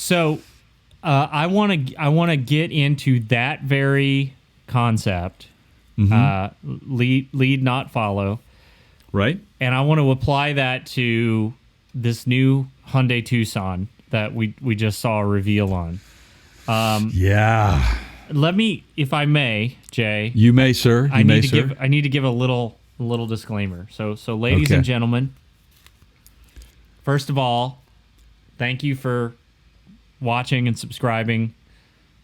So I want to get into that very concept. Lead, not follow. Right. And I want to apply that to this new Hyundai Tucson that we just saw a reveal on. Yeah. Let me, if I may, Jay. You may, sir. I need to give a little disclaimer. So ladies and gentlemen, first of all, thank you for watching and subscribing.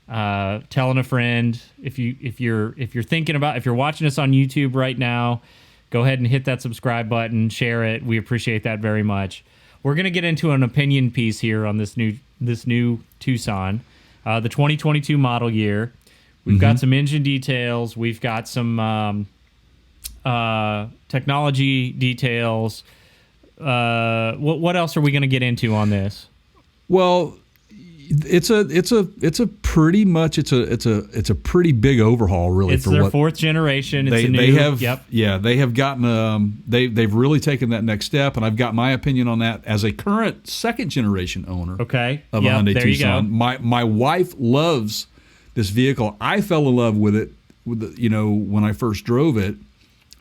Telling a friend. If you're watching us on YouTube right now, go ahead and hit that subscribe button, share it. We appreciate that very much. We're gonna get into an opinion piece here on this new Tucson, the 2022 model year. We've got some engine details. We've got some technology details. What else are we gonna get into on this? Well, it's a pretty big overhaul, really. It's their fourth generation. They have gotten they've really taken that next step, and I've got my opinion on that as a current second generation owner. Of a Hyundai Tucson. My wife loves this vehicle. I fell in love with it when I first drove it.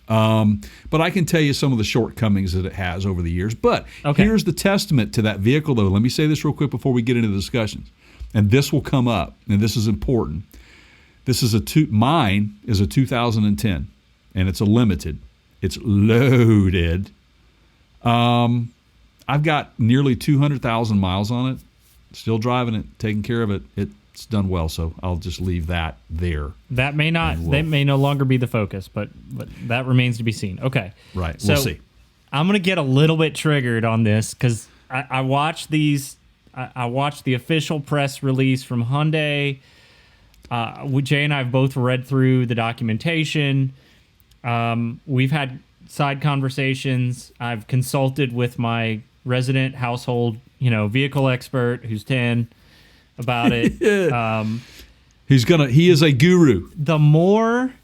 But I can tell you some of the shortcomings that it has over the years. But here's the testament to that vehicle, though. Let me say this real quick before we get into the discussions. And this will come up, and this is important. This is mine is a 2010, and it's a limited. It's loaded. I've got nearly 200,000 miles on it. Still driving it, taking care of it. It's done well, so I'll just leave that there. That may no longer be the focus, but that remains to be seen. Okay. Right. So we'll see. I'm going to get a little bit triggered on this because I watched these. I watched the official press release from Hyundai. Jay and I have both read through the documentation. We've had side conversations. I've consulted with my resident household, vehicle expert who's 10. About it. He is a guru. The more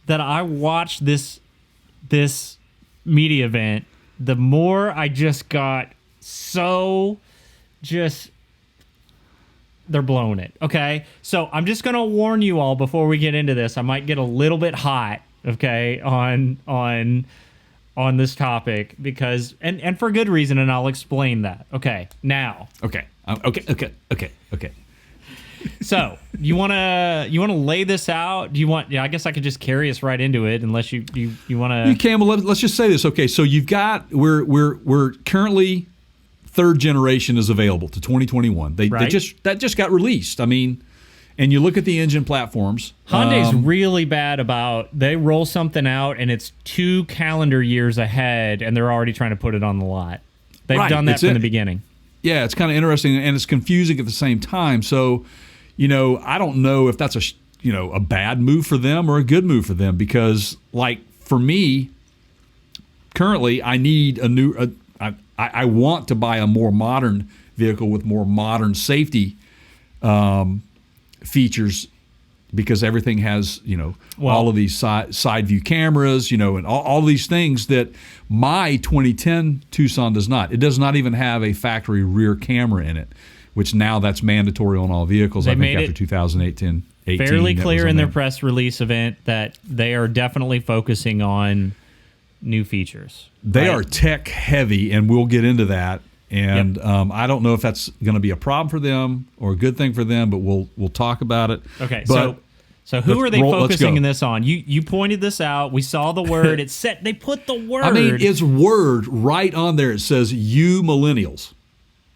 that I watch this media event, the more I just got they're blowing it. Okay. So I'm just gonna warn you all before we get into this. I might get a little bit hot, okay, on this topic because and for good reason, and I'll explain that. Okay. Now. Okay. So you wanna lay this out? Do you want? Yeah, I guess I could just carry us right into it, unless you want to. You can. Well, let's just say this. Okay, so you've got we're currently third generation is available to 2021. That just got released. I mean, and you look at the engine platforms. Hyundai's really bad about they roll something out and it's 2 calendar years ahead, and they're already trying to put it on the lot. They've done that from the beginning. Yeah, it's kind of interesting, and it's confusing at the same time. So, I don't know if that's a bad move for them or a good move for them because, like, for me, currently, I need a new. I want to buy a more modern vehicle with more modern safety features because everything has all of these side view cameras, and all these things that my 2010 Tucson does not. It does not even have a factory rear camera in it, which now that's mandatory on all vehicles. I think after 2018, fairly clear in their press release event that they are definitely focusing on new features. They are tech heavy, and we'll get into that. And I don't know if that's going to be a problem for them or a good thing for them, but we'll talk about it. Okay, so who are they focusing this on? You pointed this out. We saw the word. It said they put the word. I mean, it's word right on there. It says "you millennials."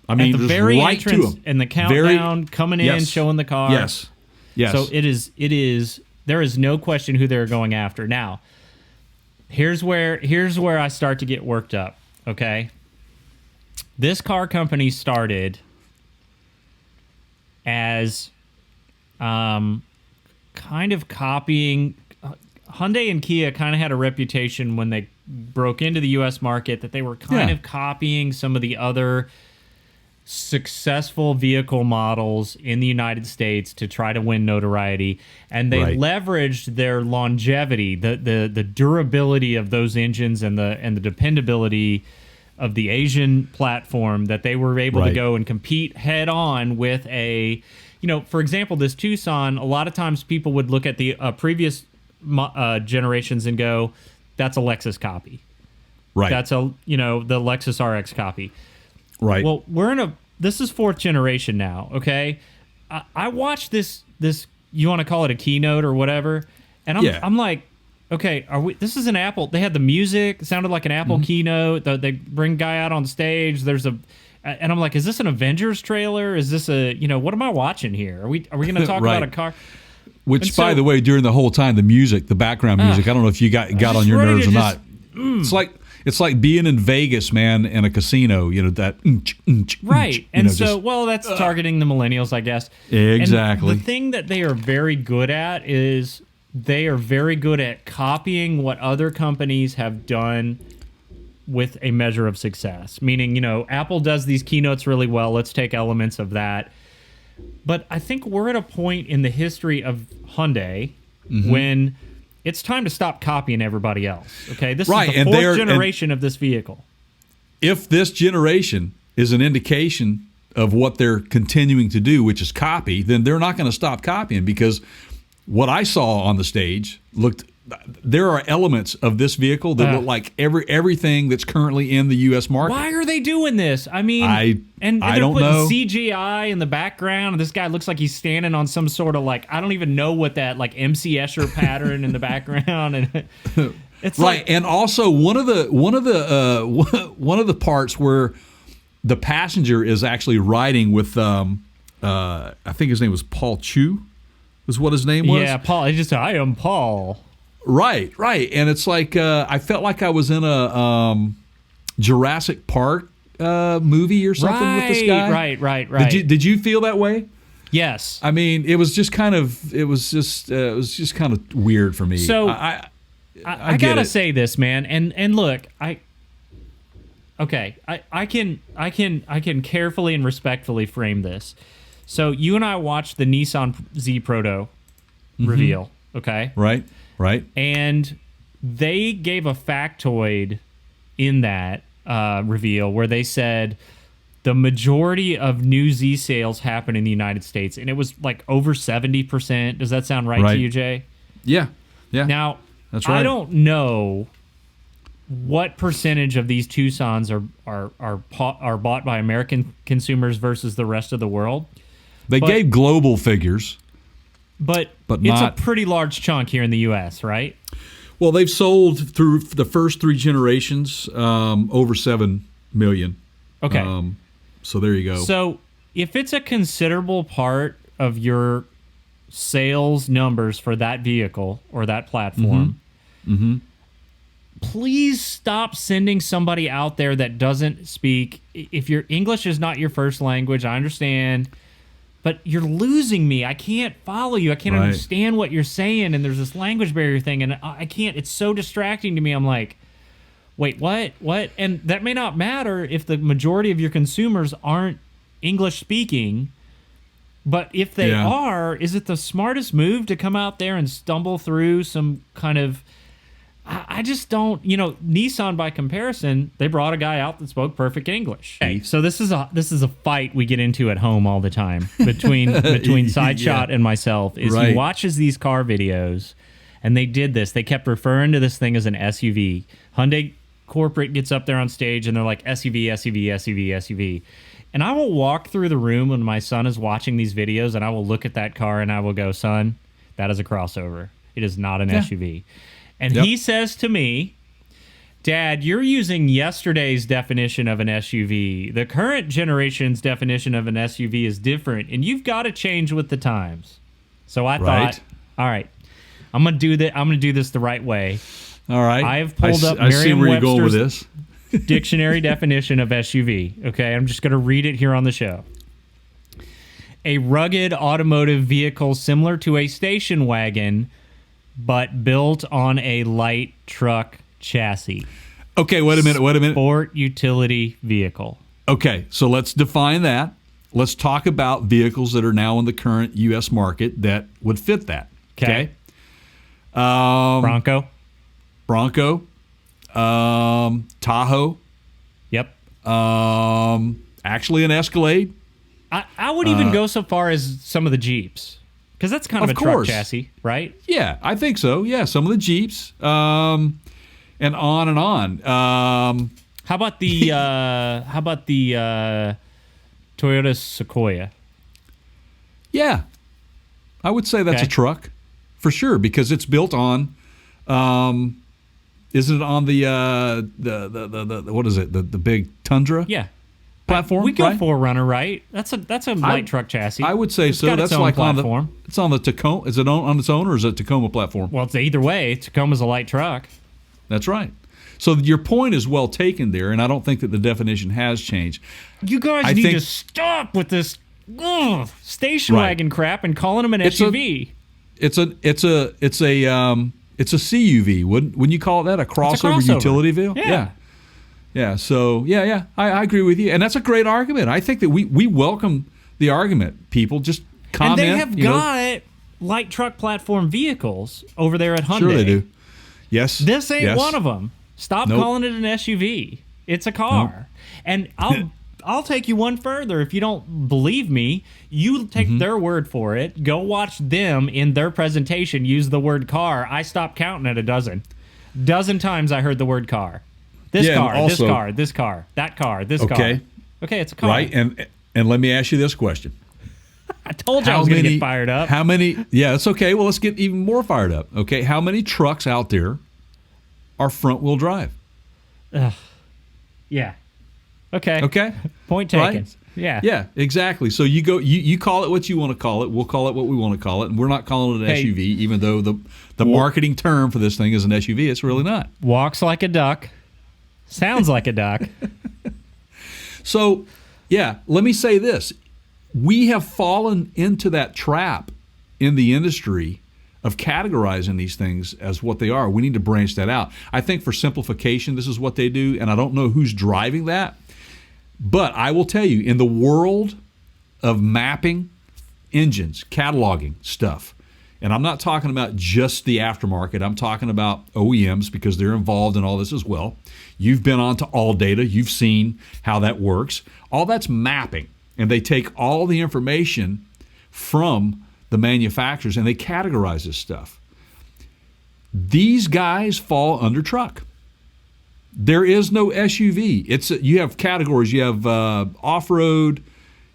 I mean, at the very right entrance to and the countdown coming in, showing the car. Yes. So it is. There is no question who they're going after. Now, here's where I start to get worked up. Okay. This car company started as kind of copying. Hyundai and Kia kind of had a reputation when they broke into the U.S. market that they were kind of copying some of the other successful vehicle models in the United States to try to win notoriety, and they leveraged their longevity, the durability of those engines and the dependability of the Asian platform that they were able to go and compete head on with a, for example, this Tucson. A lot of times people would look at the previous generations and go, "That's a Lexus copy." Right. That's the Lexus RX copy. Right. Well, this is 4th generation now. Okay. I watched this, you want to call it a keynote or whatever. And I'm like, okay, this is an Apple. They had the music. It sounded like an Apple keynote. They bring guy out on stage. And I'm like, is this an Avengers trailer? Is this what am I watching here? Are we going to talk about a car? Which, by the way, during the whole time, the background music, I don't know if you got on your nerves or not. It's like being in Vegas, man, in a casino, that. Right. And that's targeting the millennials, I guess. Exactly. And the thing that they are very good at is they are very good at copying what other companies have done with a measure of success. Meaning, Apple does these keynotes really well. Let's take elements of that. But I think we're at a point in the history of Hyundai when it's time to stop copying everybody else. Okay, this is the 4th generation of this vehicle. If this generation is an indication of what they're continuing to do, which is copy, then they're not going to stop copying, because what I saw on the stage there are elements of this vehicle that look like everything that's currently in the U.S. market. Why are they doing this? I mean, I they're don't putting know. CGI in the background. And this guy looks like he's standing on some sort of I don't even know what that MC Escher pattern in the background. And it's right. And also one of the parts where the passenger is actually riding with I think his name was Paul Chu, was what his name was. Yeah, Paul. He just said, "I am Paul." Right. And it's like I felt like I was in a Jurassic Park movie or something with this guy. Right. Did you feel that way? Yes. I mean, it was just kind of kind of weird for me. So I gotta say this, man, and look, I can carefully and respectfully frame this. So you and I watched the Nissan Z Proto reveal, okay? Right. And they gave a factoid in that reveal where they said the majority of new Z sales happen in the United States, and it was like over 70%. Does that sound right to you, Jay? Yeah. Now, that's right. I don't know what percentage of these Tucsons are bought by American consumers versus the rest of the world. They gave global figures. But it's a pretty large chunk here in the U.S., right? Well, they've sold through the first 3 generations over 7 million. Okay. So there you go. So if it's a considerable part of your sales numbers for that vehicle or that platform, please stop sending somebody out there that doesn't speak. If your English is not your first language, I understand. But you're losing me. I can't follow you. I can't understand what you're saying. And there's this language barrier thing. And I can't. It's so distracting to me. I'm like, wait, what? What? And that may not matter if the majority of your consumers aren't English speaking. But if they are, is it the smartest move to come out there and stumble through some kind of... I just don't, Nissan by comparison, they brought a guy out that spoke perfect English. Okay, so this is a fight we get into at home all the time between Sideshot and myself. Is he watches these car videos, and they did this. They kept referring to this thing as an SUV. Hyundai corporate gets up there on stage and they're like SUV, SUV, SUV, SUV. And I will walk through the room when my son is watching these videos, and I will look at that car and I will go, "Son, that is a crossover. It is not an SUV." And he says to me, "Dad, you're using yesterday's definition of an SUV. The current generation's definition of an SUV is different, and you've got to change with the times." So I thought, all right, I'm gonna do that. I'm gonna do this the right way. All right. I have pulled up Merriam-Webster's dictionary definition of SUV. Okay, I'm just gonna read it here on the show. A rugged automotive vehicle similar to a station wagon, but built on a light truck chassis. Okay, wait a minute. Sport utility vehicle. Okay, so let's define that. Let's talk about vehicles that are now in the current U.S. market that would fit that. Okay. Bronco. Tahoe. Yep. Actually, an Escalade. I would even go so far as some of the Jeeps, because that's kind of a truck chassis, right? Yeah, I think so. Yeah, some of the Jeeps, and on and on. How about the Toyota Sequoia? Yeah, I would say that's a truck for sure, because it's built on. Isn't it on the what is it? The big Tundra? Yeah. Platform. We go right? 4Runner, right? That's a light truck chassis. I would say it's so. Got That's its own like platform. It's on the Tacoma. Is it on its own, or is it Tacoma platform? Well, it's either way. Tacoma's a light truck. That's right. So your point is well taken there, and I don't think that the definition has changed. You guys need to stop with this station wagon crap and calling them an SUV. It's a CUV. Wouldn't you call that a crossover utility vehicle? Yeah. So I agree with you, and that's a great argument. I think that we welcome the argument. People just comment. And they have got light truck platform vehicles over there at Hyundai. Sure they do. Yes. This ain't one of them. Stop calling it an SUV. It's a car. And I'll take you one further. If you don't believe me, you take their word for it. Go watch them in their presentation use the word car. I stopped counting at a dozen. Dozen times I heard the word car. This car, this car, this car, that car, this car. Okay, it's a car. Right, and let me ask you this question. I told you I was going to get fired up. How many? Yeah, it's okay. Well, let's get even more fired up. Okay, how many trucks out there are front-wheel drive? Yeah. Okay. Okay. Point taken. Right? Yeah. Yeah, exactly. So you call it what you want to call it. We'll call it what we want to call it, and we're not calling it an SUV, even though the marketing term for this thing is an SUV. It's really not. Walks like a duck. Sounds like a duck. So, yeah, let me say this. We have fallen into that trap in the industry of categorizing these things as what they are. We need to branch that out. I think for simplification, this is what they do, and I don't know who's driving that. But I will tell you, in the world of mapping engines, cataloging stuff, and I'm not talking about just the aftermarket. I'm talking about OEMs because they're involved in all this as well. You've been on to ALLDATA. You've seen how that works. All that's mapping. And they take all the information from the manufacturers and they categorize this stuff. These guys fall under truck. There is no SUV. You have categories. You have off-road,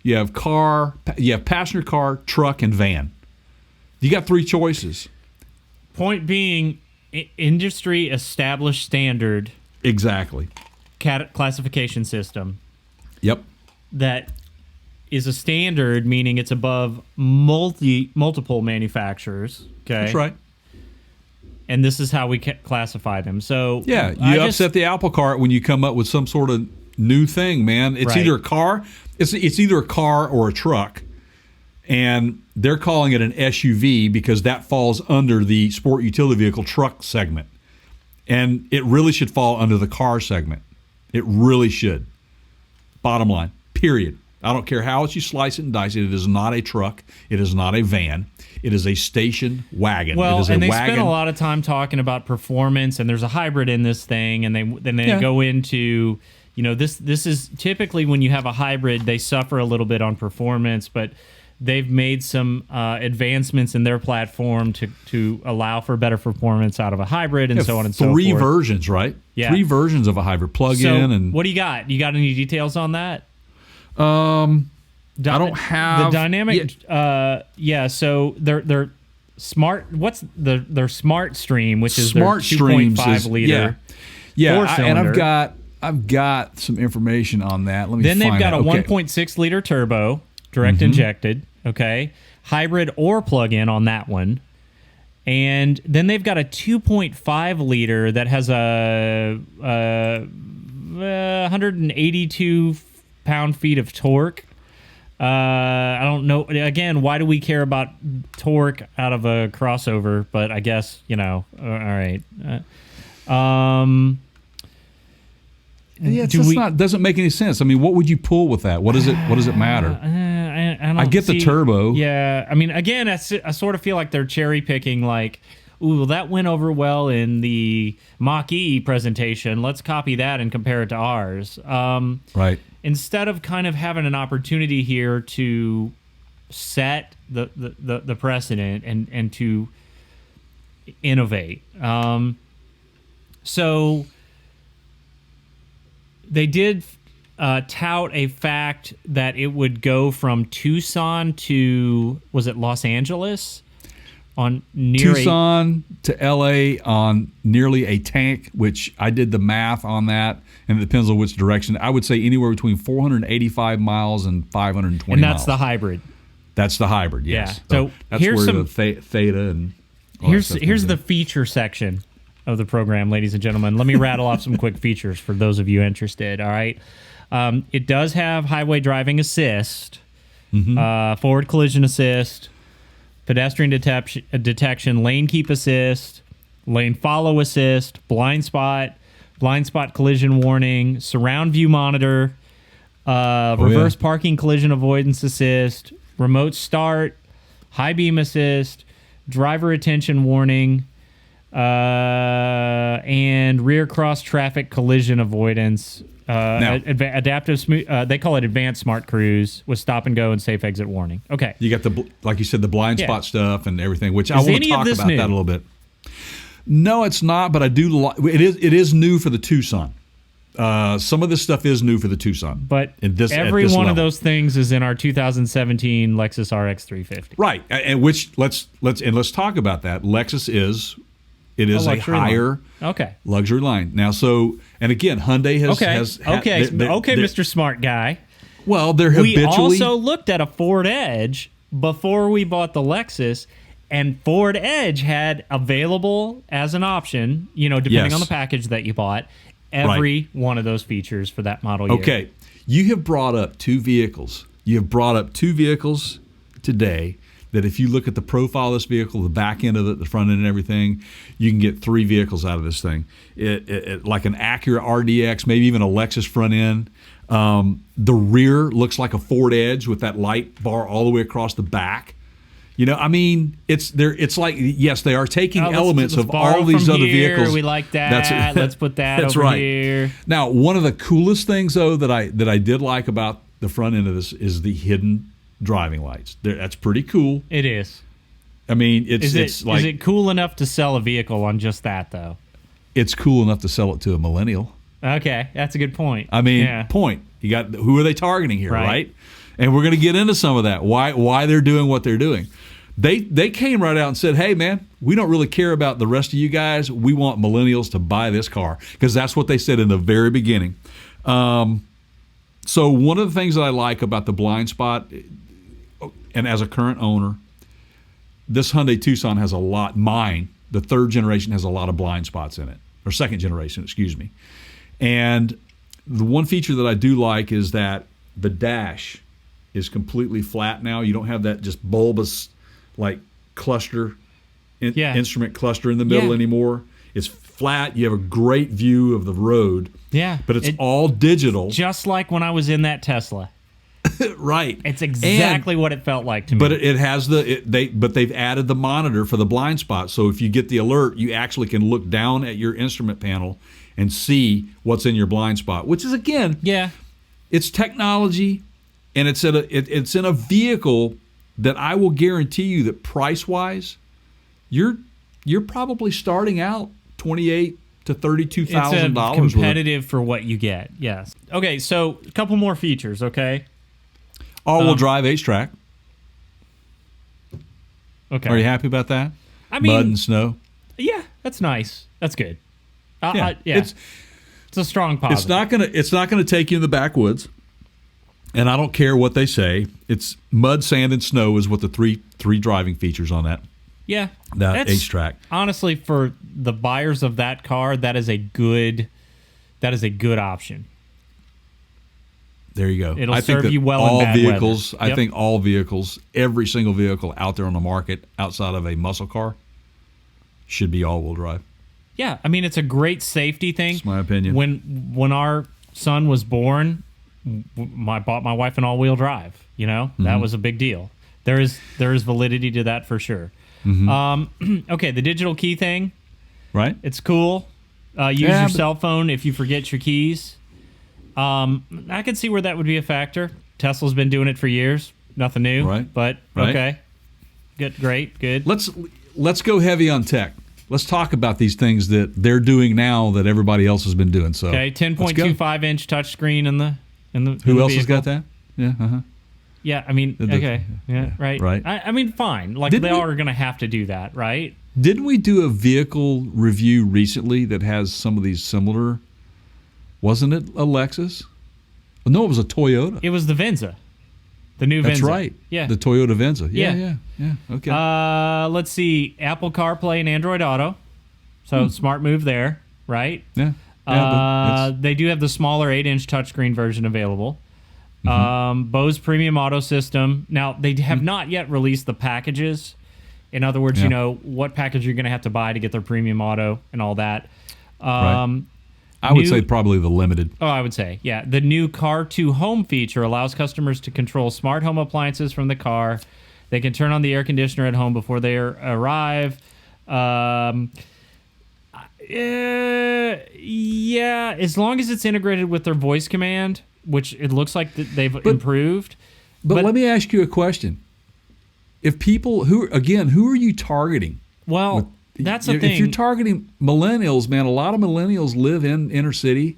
you have car, you have passenger car, truck, and van. You got three choices. Point being, industry established standard. Exactly. Classification system. Yep. That is a standard, meaning it's above multiple manufacturers. Okay. That's right. And this is how we classify them. So yeah, you upset the apple cart when you come up with some sort of new thing, man. It's either a car, it's either a car or a truck. And they're calling it an SUV because that falls under the sport utility vehicle truck segment. And it really should fall under the car segment. It really should. Bottom line, period. I don't care how else you slice it and dice it. It is not a truck. It is not a van. It is a station wagon. Well, it is and they wagon. spend a lot of time talking about performance, and there's a hybrid in this thing, and they go into, this is typically when you have a hybrid, they suffer a little bit on performance, but they've made some advancements in their platform to allow for better performance out of a hybrid and so on and so forth. Three versions, right? Yeah. 3 versions of a hybrid plug-in. And what do you got? You got any details on that? I don't have the dynamic. So they're smart. What's their Smart Stream, which is Smart their 2.5 liter. Yeah, and I've got some information on that. Let me. Then they've got a okay. 1.6 liter turbo, direct injected. Okay, hybrid or plug-in on that one. And then they've got a 2.5 liter that has a 182 pound-feet of torque. I don't know. Again, why do we care about torque out of a crossover? But I guess, all right. Doesn't make any sense. I mean, what would you pull with that? What does it matter? I get the turbo. Yeah. I mean, again, I sort of feel like they're cherry picking, like, ooh, well, that went over well in the Mach-E presentation. Let's copy that and compare it to ours. Right. Instead of kind of having an opportunity here to set the precedent and to innovate. So they did tout a fact that it would go from Tucson to, was it Los Angeles? On near Tucson to LA on nearly a tank, which I did the math on that, and it depends on which direction. I would say anywhere between 485 miles and 520 and miles. that's the hybrid. That's the hybrid, yes. Yeah. So that's here's where some the theta and all here's that stuff here's comes the in. feature section of the program, ladies and gentlemen. Let me rattle off some quick features for those of you interested. All right. It does have highway driving assist, forward collision assist, pedestrian detection, lane keep assist, lane follow assist, blind spot collision warning, surround view monitor, reverse parking collision avoidance assist, remote start, high beam assist, driver attention warning, and rear cross traffic collision avoidance. Adaptive smooth. They call it advanced smart cruise with stop and go and safe exit warning. Okay, you got like you said, the blind spot stuff and everything, which I want to talk about new? that a little bit. No, it's not, but I do. It is new for the Tucson. Some of this stuff is new for the Tucson, but every one of those things is in our 2017 Lexus RX 350. Right, and which let's talk about that. Lexus is a higher luxury line now. So, and again, Hyundai has Mr. Smart Guy. Well, they're habitually. We also looked at a Ford Edge before we bought the Lexus. And Ford Edge had available as an option, depending on the package that you bought, every one of those features for that model year. Okay. You have brought up two vehicles. You have brought up two vehicles today that if you look at the profile of this vehicle, the back end of it, the front end and everything, you can get three vehicles out of this thing. It like an Acura RDX, maybe even a Lexus front end. The rear looks like a Ford Edge with that light bar all the way across the back. It's like, yes, they are taking elements of all these other vehicles. We like that. Let's put that that's over right. here. Now, one of the coolest things, though, that I did like about the front end of this is the hidden driving lights. That's pretty cool. It is. I mean, is it cool enough to sell a vehicle on just that, though? It's cool enough to sell it to a millennial. Okay, that's a good point. I mean, point. You got who are they targeting here, right? And we're going to get into some of that. Why they're doing what they're doing. They came right out and said, hey, man, we don't really care about the rest of you guys. We want millennials to buy this car, because that's what they said in the very beginning. So one of the things that I like about the blind spot, and as a current owner, this Hyundai Tucson has a lot. Mine, the third generation, has a lot of blind spots in it, or second generation, excuse me. And the one feature that I do like is that the dash is completely flat now. You don't have that just bulbous cluster, instrument cluster in the middle anymore. It's flat. You have a great view of the road. Yeah. But it's all digital. Just like when I was in that Tesla. Right. It's exactly what it felt like to me. But it has they've added the monitor for the blind spot. So if you get the alert, you actually can look down at your instrument panel and see what's in your blind spot, which is, again, it's technology, and it's in a vehicle that I will guarantee you that price-wise, you're probably starting out $28,000 to $32,000. It's competitive for what you get. Yes. Okay, so a couple more features. Okay. All-wheel drive H-Track. Okay. Are you happy about that? I mean, mud and snow. Yeah, that's nice. That's good. Yeah. It's a strong positive. It's not gonna take you in the backwoods. And I don't care what they say. It's mud, sand, and snow is what the three driving features on that. Yeah, that H-Track. Honestly, for the buyers of that car, that is a good option. There you go. It'll serve you well in bad vehicles. weather. Yep. I think all vehicles, every single vehicle out there on the market outside of a muscle car, should be all-wheel drive. Yeah, I mean, it's a great safety thing. That's my opinion. When our son was born, I bought my wife an all-wheel drive. That was a big deal. There is validity to that for sure. Okay, the digital key thing. Right. It's cool. Use your cell phone if you forget your keys. I can see where that would be a factor. Tesla's been doing it for years. Nothing new. Right. But, okay. Good. Great. Good. Let's go heavy on tech. Let's talk about these things that they're doing now that everybody else has been doing. So, okay, 10.25-inch touchscreen in the Who else has got that? Yeah. Yeah, I mean, okay. Yeah, right. Right. I mean, fine. Like, they are going to have to do that, right? Didn't we do a vehicle review recently that has some of these similar? Wasn't it a Lexus? No, it was a Toyota. It was the Venza. The new Venza. That's right. Yeah. The Toyota Venza. Yeah. Okay. Let's see. Apple CarPlay and Android Auto. So smart move there, right? Yeah. They do have the smaller 8-inch touchscreen version available. Bose Premium Auto System. Now, they have not yet released the packages. In other words, you know, what package you're going to have to buy to get their premium auto and all that. Right. I would say probably the limited. Oh, I would say, yeah. The new Car to Home feature allows customers to control smart home appliances from the car. They can turn on the air conditioner at home before they arrive. Yeah, as long as it's integrated with their voice command, which it looks like they've improved. But let me ask you a question. If people who are you targeting? Well, that's the thing. If you're targeting millennials, man, a lot of millennials live in inner city.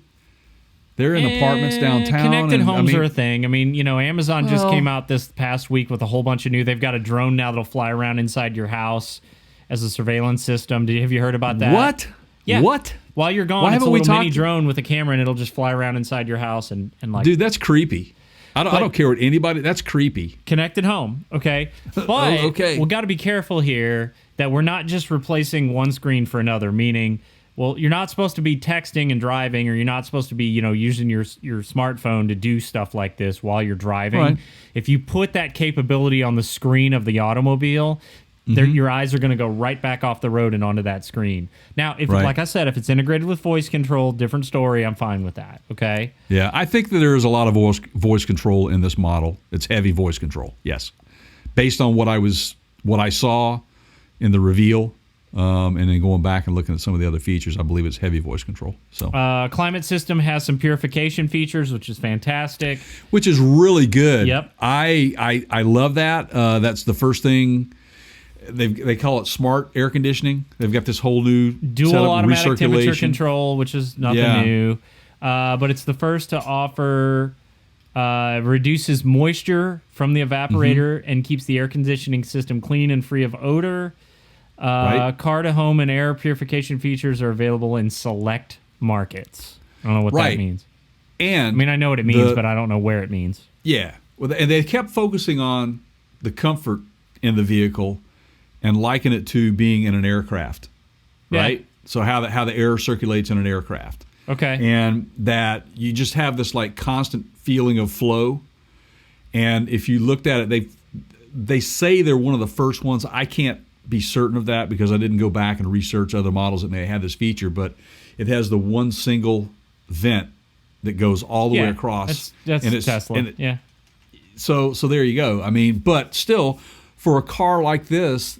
They're in apartments downtown. Connected homes are a thing. I mean, you know, Amazon just came out this past week with a whole bunch of new. They've got a drone now that'll fly around inside your house as a surveillance system. Have you heard about that? What? Yeah. What? While you're gone, it's a little mini drone with a camera, and it'll just fly around inside your house and like. Dude, that's creepy. I don't care what anybody. That's creepy. Connected home, okay, but we got to be careful here that we're not just replacing one screen for another. Meaning, well, you're not supposed to be texting and driving, or you're not supposed to be, you know, using your smartphone to do stuff like this while you're driving. Right. If you put that capability on the screen of the automobile, your eyes are going to go right back off the road and onto that screen. Now, if like I said, if it's integrated with voice control, different story. I'm fine with that. Okay. Yeah, I think that there is a lot of voice control in this model. It's heavy voice control. Yes, based on what I saw in the reveal, and then going back and looking at some of the other features, I believe it's heavy voice control. So, climate system has some purification features, which is fantastic. Which is really good. Yep. I love that. That's the first thing. They call it smart air conditioning. They've got this whole new dual setup, automatic temperature recirculation control, which is nothing new. But it's the first to offer reduces moisture from the evaporator and keeps the air conditioning system clean and free of odor. Car to home and air purification features are available in select markets. I don't know what that means. And I mean, I know what it means, but I don't know where it means. Yeah. Well, and they kept focusing on the comfort in the vehicle and liken it to being in an aircraft, right? So how the air circulates in an aircraft. Okay. And that you just have this like constant feeling of flow. And if you looked at it, they say they're one of the first ones. I can't be certain of that because I didn't go back and research other models that may have this feature, but it has the one single vent that goes all the way across. That's and it's Tesla. So there you go. I mean, but still, for a car like this,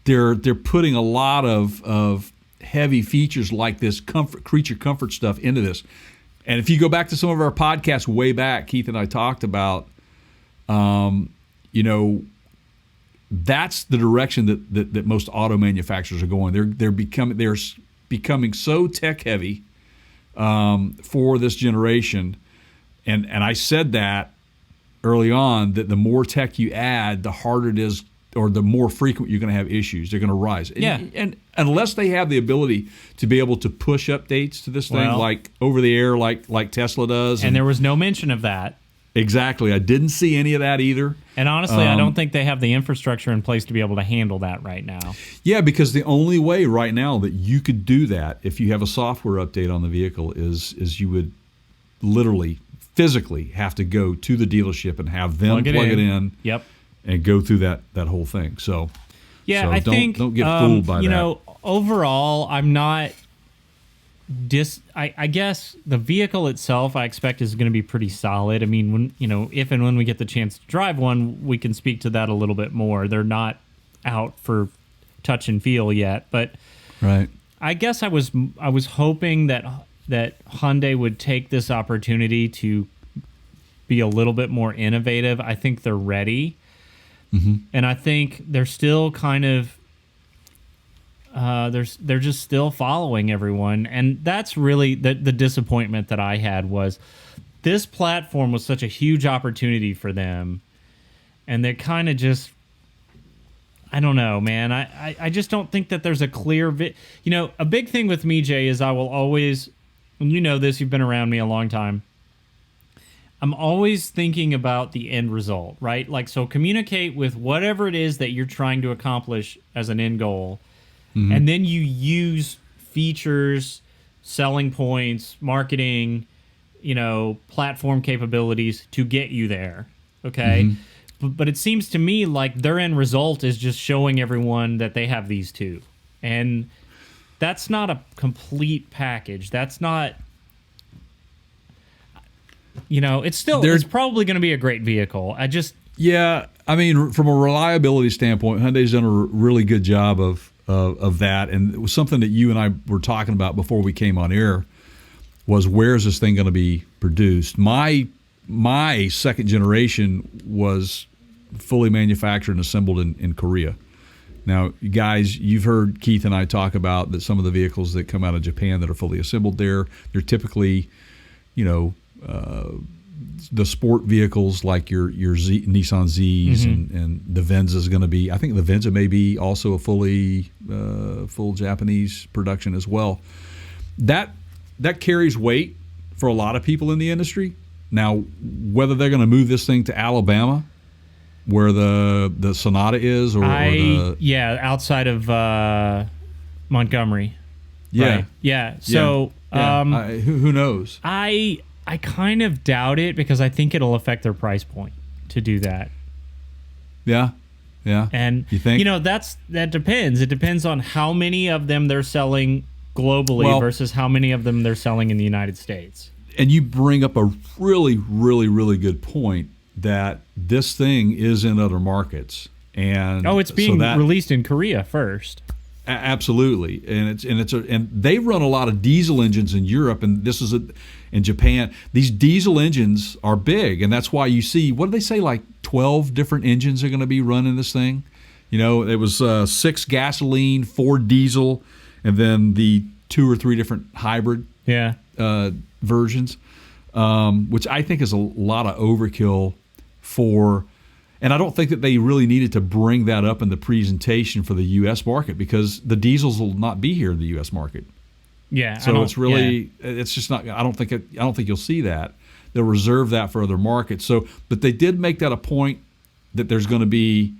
they're putting a lot of heavy features like this creature comfort stuff into this. And if you go back to some of our podcasts way back, Keith and I talked about, you know, that's the direction that most auto manufacturers are going. They're becoming so tech heavy for this generation, and I said that early on, that the more tech you add, the harder it is, or the more frequent you're going to have issues. They're going to rise. Yeah. And unless they have the ability to be able to push updates to this thing, like over the air, like Tesla does. And there was no mention of that. Exactly. I didn't see any of that either. And honestly, I don't think they have the infrastructure in place to be able to handle that right now. Yeah, because the only way right now that you could do that, if you have a software update on the vehicle, is you would literally physically have to go to the dealership and have them plug it in. Yep. And go through that whole thing. So yeah, I think don't get fooled by that. You know, overall, I'm not I guess the vehicle itself I expect is going to be pretty solid. I mean, if and when we get the chance to drive one, we can speak to that a little bit more. They're not out for touch and feel yet. But right. I guess I was hoping that Hyundai would take this opportunity to be a little bit more innovative. I think they're ready, and I think they're still kind of they're just still following everyone, and that's really the disappointment that I had was this platform was such a huge opportunity for them, and they're kind of just. I don't know, man. I just don't think that there's a clear... a big thing with me, Jay, is I will always... And you know this, you've been around me a long time. I'm always thinking about the end result, right? Like, so communicate with whatever it is that you're trying to accomplish as an end goal. And then you use features, selling points, marketing, platform capabilities to get you there, okay? But it seems to me like their end result is just showing everyone that they have these two. And that's not a complete package. That's not... it's probably going to be a great vehicle. Yeah, I mean, from a reliability standpoint, Hyundai's done a really good job of that. And it was something that you and I were talking about before we came on air was where is this thing going to be produced? My second generation was fully manufactured and assembled in Korea. Now, guys, you've heard Keith and I talk about that some of the vehicles that come out of Japan that are fully assembled there, they're typically, the sport vehicles like your Nissan Zs and the Venza is going to be, I think the Venza may be also a full Japanese production as well. That carries weight for a lot of people in the industry. Now, whether they're going to move this thing to Alabama, where the Sonata is, outside of Montgomery. Yeah, right. Yeah. So, who knows? I kind of doubt it because I think it'll affect their price point to do that. Yeah. And you think? That depends. It depends on how many of them they're selling globally versus how many of them they're selling in the United States. And you bring up a really, really, really good point that this thing is in other markets, and it's being released in Korea first. Absolutely, and they run a lot of diesel engines in Europe, and this is in Japan. These diesel engines are big, and that's why you see, what do they say, like 12 different engines are going to be running this thing. It was 6 gasoline, 4 diesel, and then the 2 or 3 different hybrid versions, which I think is a lot of overkill for, and I don't think that they really needed to bring that up in the presentation for the U.S. market because the diesels will not be here in the U.S. market. Yeah, so it's really, it's just not. I don't think you'll see that. They'll reserve that for other markets. So, but they did make that a point that there's going to be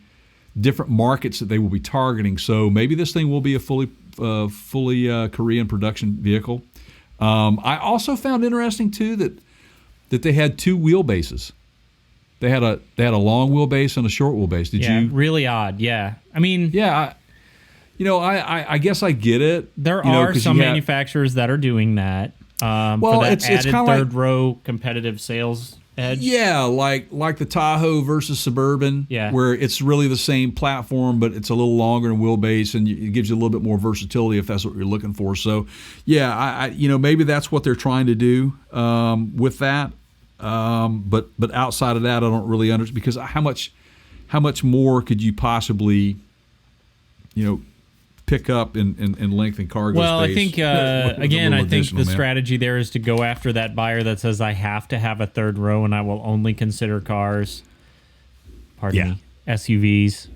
different markets that they will be targeting. So maybe this thing will be a fully Korean production vehicle. I also found interesting too that they had 2 wheelbases. They had a long wheelbase and a short wheelbase. Did you? Really odd. Yeah. I mean, I guess I get it. There are some manufacturers that are doing that. For that it's added kind of third row competitive sales edge. Yeah, like the Tahoe versus Suburban, where it's really the same platform, but it's a little longer in wheelbase, and it gives you a little bit more versatility if that's what you're looking for. So, yeah, I maybe that's what they're trying to do with that. But outside of that, I don't really understand, because how much more could you possibly, pick up in length and cargo well, space? I think, again, I think the strategy there is to go after that buyer that says, I have to have a third row and I will only consider cars, SUVs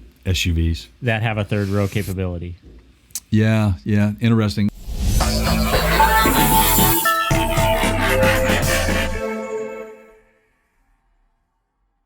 that have a third row capability. Yeah, interesting.